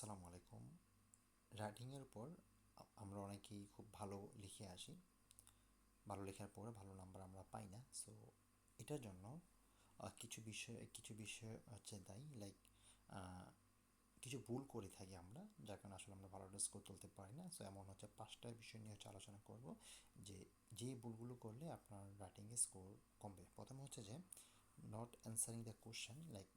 আসসালামু আলাইকুম। রাইটিংয়ের উপর আমরা অনেকেই খুব ভালো লিখে আসি। ভালো লেখার পরে ভালো নাম্বার আমরা পাই না। সো এটার জন্য কিছু বিষয় হচ্ছে দায়ী, লাইক কিছু ভুল করে থাকি আমরা, যার কারণে আসলে আমরা ভালো একটা স্কোর তুলতে পারি না। সো এমন হচ্ছে 5টা বিষয় নিয়ে হচ্ছে আলোচনা করব যে যে ভুলগুলো করলে আপনার রাইটিংয়ে স্কোর কমবে। প্রথমে হচ্ছে যে not answering the question, like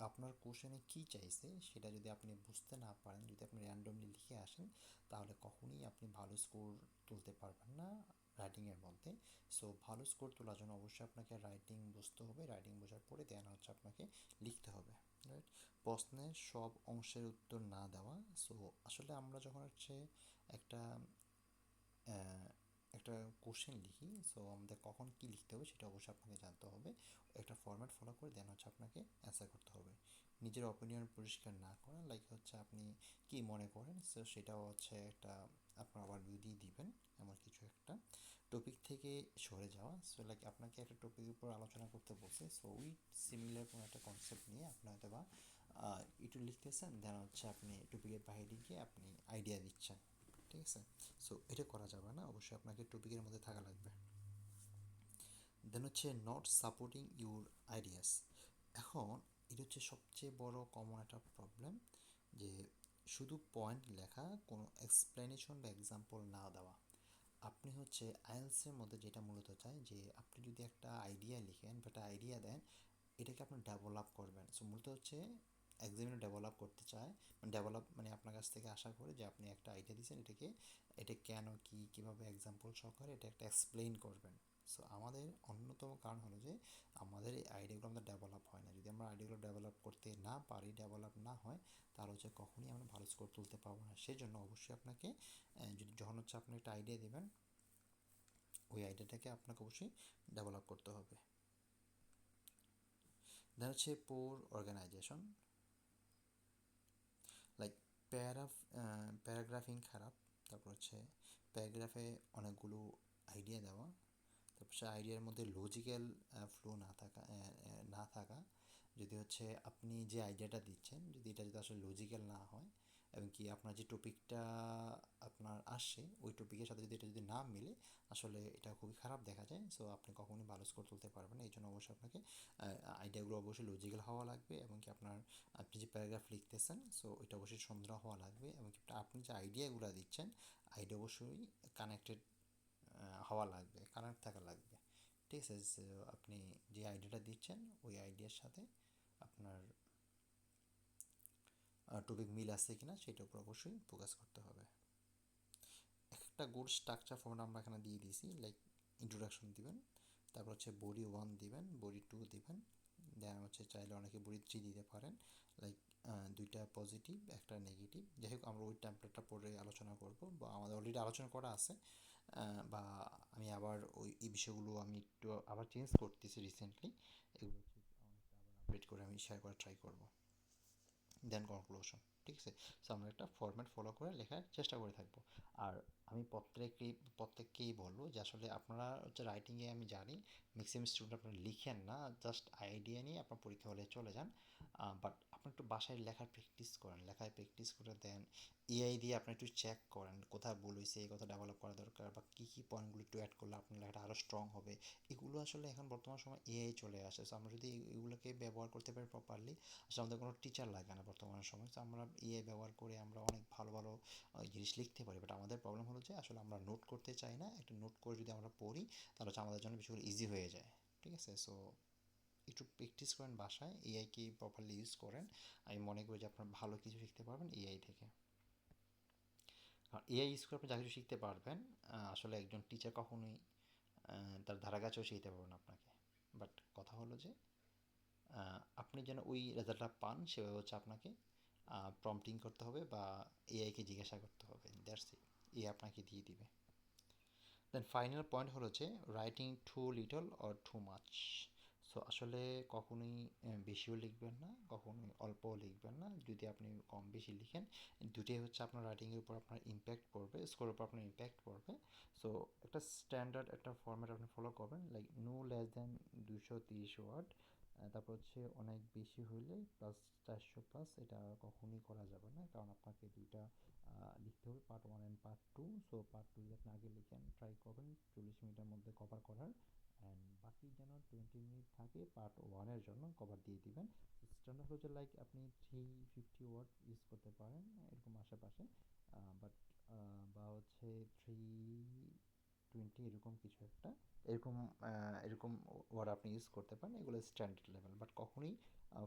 আপনার কোশ্চেনে কী চাইছে সেটা যদি আপনি বুঝতে না পারেন, যদি আপনি র্যান্ডমলি লিখে আসেন, তাহলে কখনোই আপনি ভালো স্কোর তুলতে পারবেন না রাইটিংয়ের মধ্যে। সো ভালো স্কোর তোলার জন্য অবশ্যই আপনাকে রাইটিং বুঝতে হবে। রাইটিং বোঝার পরে দেন হচ্ছে আপনাকে লিখতে হবে, রাইট? প্রশ্নের সব অংশের উত্তর না দেওয়া। সো আসলে আমরা যখন হচ্ছে একটা একটা কোশ্চেন লিখি, সো আমাদের কখন কী লিখতে হবে সেটা অবশ্যই আপনাকে জানতে হবে। একটা ফরম্যাট ফলো করে দেন হচ্ছে আপনাকে অ্যান্সার করতে হবে। নিজের অপিনিয়ন পরিষ্কার না করা, লাইক হচ্ছে আপনি কী মনে করেন, সো সেটাও হচ্ছে একটা আপনার আবার দিয়ে দিবেন এমন কিছু একটা। টপিক থেকে সরে যাওয়া, সো লাইক আপনাকে একটা টপিকের উপর আলোচনা করতে বলছে, সো ওই সিমিলার কোনো একটা কনসেপ্ট নিয়ে আপনি হয়তো বা একটু লিখতেছেন, দেন হচ্ছে আপনি টপিকের বাইরে গিয়ে আপনি আইডিয়া দিচ্ছেন, ঠিক আছে? সো এটা করা যাবে না, অবশ্যই আপনাকে টপিকের মধ্যে থাকা লাগবে। দেন হচ্ছে নট সাপোর্টিং ইউর আইডিয়াস। এখন এটা হচ্ছে সবচেয়ে বড় কমন একটা প্রবলেম, যে শুধু পয়েন্ট লেখা, কোনো এক্সপ্লেনেশন বা এক্সাম্পল না দেওয়া। আপনি হচ্ছে আইএলসের মধ্যে যেটা মূলত চাই, যে আপনি যদি একটা আইডিয়া লিখেন বা একটা আইডিয়া দেন, এটাকে আপনি ডেভেলপ করবেন। সো মূলত হচ্ছে এক্সামিনার ডেভেলপ করতে চায়, মানে ডেভেলপ মানে আপনার কাছ থেকে আশা করে যে আপনি একটা আইডিয়া দিয়েছেন, এটা কেন, কী, কীভাবে এক্সাম্পল সহকারে এটা একটা এক্সপ্লেইন করবেন। সো আমাদের অন্যতম কারণ হলো যে আমাদের এই আইডিয়াগুলো আমাদের ডেভেলপ হয় না। যদি আমরা আইডিয়াগুলো ডেভেলপ করতে না পারি, ডেভেলপ না হয়, তাহলে হচ্ছে কখনই আমরা ভালো স্কোর তুলতে পারবো না। সেই জন্য অবশ্যই আপনাকে যদি যখন হচ্ছে আপনি একটা আইডিয়া দেবেন, ওই আইডিয়াটাকে আপনাকে অবশ্যই ডেভেলপ করতে হবে। দেন হচ্ছে পোর অর্গানাইজেশন, লাইক প্যারাগ্রাফিং খারাপ। তারপর হচ্ছে প্যারাগ্রাফে অনেকগুলো আইডিয়া দেওয়া, তারপর সে আইডিয়ার মধ্যে লজিক্যাল ফ্লো না থাকা। যদি হচ্ছে আপনি যে আইডিয়াটা দিচ্ছেন, যদি এটা যদি আসলে লজিক্যাল না হয়, এবং কি আপনার যে টপিকটা আপনার আসছে, ওই টপিকের সাথে যদি এটা যদি না মিলে, আসলে এটা খুবই খারাপ দেখা যায়। সো আপনি কখনোই ভালো স্কোর তুলতে পারবেন না। এই জন্য অবশ্যই আপনাকে আইডিয়াগুলো অবশ্যই লজিক্যাল হওয়া লাগবে, এবং কি আপনি যে প্যারাগ্রাফ লিখতেছেন, সো এটা অবশ্যই সুন্দর হওয়া লাগবে, এবং কি আপনি যে আইডিয়াগুলো দিচ্ছেন, আইডিয়া অবশ্যই কানেক্টেড হওয়া লাগবে, কানেক্ট থাকা লাগবে, ঠিক আছে? আপনি যে আইডিয়াটা দিচ্ছেন, ওই আইডিয়ার সাথে আপনার টপিক মিল আছে কিনা সেটার উপর অবশ্যই ফোকাস করতে হবে। একটা গুড স্ট্রাকচার ফর্মটা আমরা এখানে দিয়ে দিয়েছি, লাইক ইন্ট্রোডাকশন দিবেন, তারপর হচ্ছে বডি 1 দিবেন, বডি 2 দিবেন, দেন হচ্ছে চাইলে অনেকে বডি 3 দিতে পারেন, লাইক দুইটা পজিটিভ একটা নেগেটিভ। যাই হোক, আমরা ওই টেমপ্লেটটা পরে আলোচনা করব, বা আমাদের অলরেডি আলোচনা করা আছে, বা আমি আবার এই বিষয়গুলো আমি একটু আবার চেঞ্জ করতেছি রিসেন্টলি। এগুলো হচ্ছে আবার আপডেট করে আমি শেয়ার করার ট্রাই করব। দেন কনক্লুশন, ঠিক আছে? সো আমরা একটা ফরম্যাট ফলো করে লেখার চেষ্টা করে থাকবো। আর আমি প্রত্যেককেই বলবো যে আসলে আপনারা হচ্ছে রাইটিংয়ে, আমি জানি ম্যাক্সিমাম স্টুডেন্ট আপনারা লিখেন না, জাস্ট আইডিয়া নিয়ে আপনার পরীক্ষা হলে চলে যান। বাট আপনি একটু বাসায় লেখার প্র্যাকটিস করেন, লেখায় প্র্যাকটিস করে দেন। এআই দিয়ে আপনি একটু চেক করেন কোথায় ভুল হয়েছে, এই কথা ডেভেলপ করা দরকার, বা কী কী পয়েন্টগুলো একটু অ্যাড করলে আপনার লেখাটা আরও স্ট্রং হবে। এগুলো আসলে এখন বর্তমান সময় এআই চলে আসে, সো আমরা যদি এগুলোকে ব্যবহার করতে পারি প্রপারলি, আসলে আমাদের কোনো টিচার লাগে না বর্তমান সময়। তো আমরা ইয়ে ব্যবহার করে আমরা অনেক ভালো ভালো জিনিস লিখতে পারি। বাট আমাদের প্রবলেম হলো যে আসলে আমরা নোট করতে চাই না। একটা নোট করে যদি আমরা পড়ি, তাহলে হচ্ছে আমাদের জন্য বিষয়গুলো ইজি হয়ে যায়, ঠিক আছে? সো একটু প্র্যাকটিস করেন বাসায়, এআইকে প্রপারলি ইউজ করেন। আমি মনে করি যে আপনার ভালো কিছু শিখতে পারবেন এআই থেকে। আর এআই ইউজ করে আপনি যা কিছু শিখতে পারবেন, আসলে একজন টিচার কখনোই তার ধারাকাছেও শিখতে পারবেন আপনাকে। বাট কথা হলো যে আপনি যেন ওই রেজাল্টটা পান, সেভাবে হচ্ছে আপনাকে প্রম্পটিং করতে হবে, বা এআইকে জিজ্ঞাসা করতে হবে, দ্যাটস ইট। এ আপনাকে দিয়ে দিবে। দেন ফাইনাল পয়েন্ট হলো যে writing to little or too much. So আসলে কখনোই বেশিও লিখবেন না, কখনোই অল্পও লিখবেন না। যদি আপনি কম বেশি লিখেন, দুটোই হচ্ছে আপনার রাইটিংয়ের উপর আপনার ইম্প্যাক্ট পড়বে, স্কোরের উপর আপনার ইম্প্যাক্ট পড়বে। সো একটা স্ট্যান্ডার্ড একটা ফর্ম্যাট আপনি ফলো করবেন, like no less than 230 word, তারপর হচ্ছে অনেক বেশি হইলে প্লাস 400+, এটা কখনোই করা যাবে না, কারণ আপনাকে দুইটা লিখতে হবে, part 1 and part 2। So part 2 যদি আপনি আগে লিখেন, ট্রাই করবেন 40 মিনিটের মধ্যে কভার করার, অ্যান্ড বাকি যেন 20 মিনিট থাকে পার্ট 1-এর জন্য কভার দিয়ে দিবেন। স্ট্যান্ডার্ড হচ্ছে লাইক আপনি 350 ওয়াট ইউজ করতে পারেন এরকম আশেপাশে, বাট বা হচ্ছে 320 এরকম কিছু একটা, এরকম ওয়ার্ড আপনি ইউজ করতে পারেন, এগুলো স্ট্যান্ডার্ড লেভেল। বাট কখনোই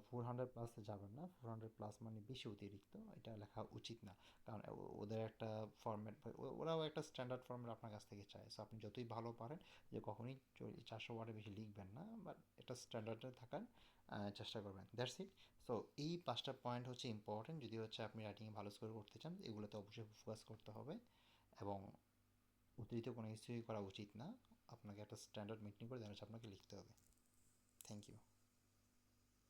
400+ যাবেন না, 400+ মানে বেশি অতিরিক্ত, এটা লেখা উচিত না, কারণ ওদের একটা ফরম্যাট, ওরাও একটা স্ট্যান্ডার্ড ফরম্যাট আপনার কাছ থেকে চায়। সো আপনি যতই ভালো পারেন যে কখনোই 400 ওয়ার্ডের বেশি লিখবেন না, বাট এটা স্ট্যান্ডার্ডে থাকার চেষ্টা করবেন, দ্যাটস ইট। সো এই 5টা পয়েন্ট হচ্ছে ইম্পর্টেন্ট যদি হচ্ছে আপনি রাইটিংয়ে ভালো স্কোর করতে চান, এগুলোতে অবশ্যই ফোকাস করতে হবে, এবং অতিরিক্ত কোনো কিছুই করা উচিত না। আপনাকে একটা স্ট্যান্ডার্ড মেনটেন করে দেন হচ্ছে আপনাকে লিখতে হবে। Thank you.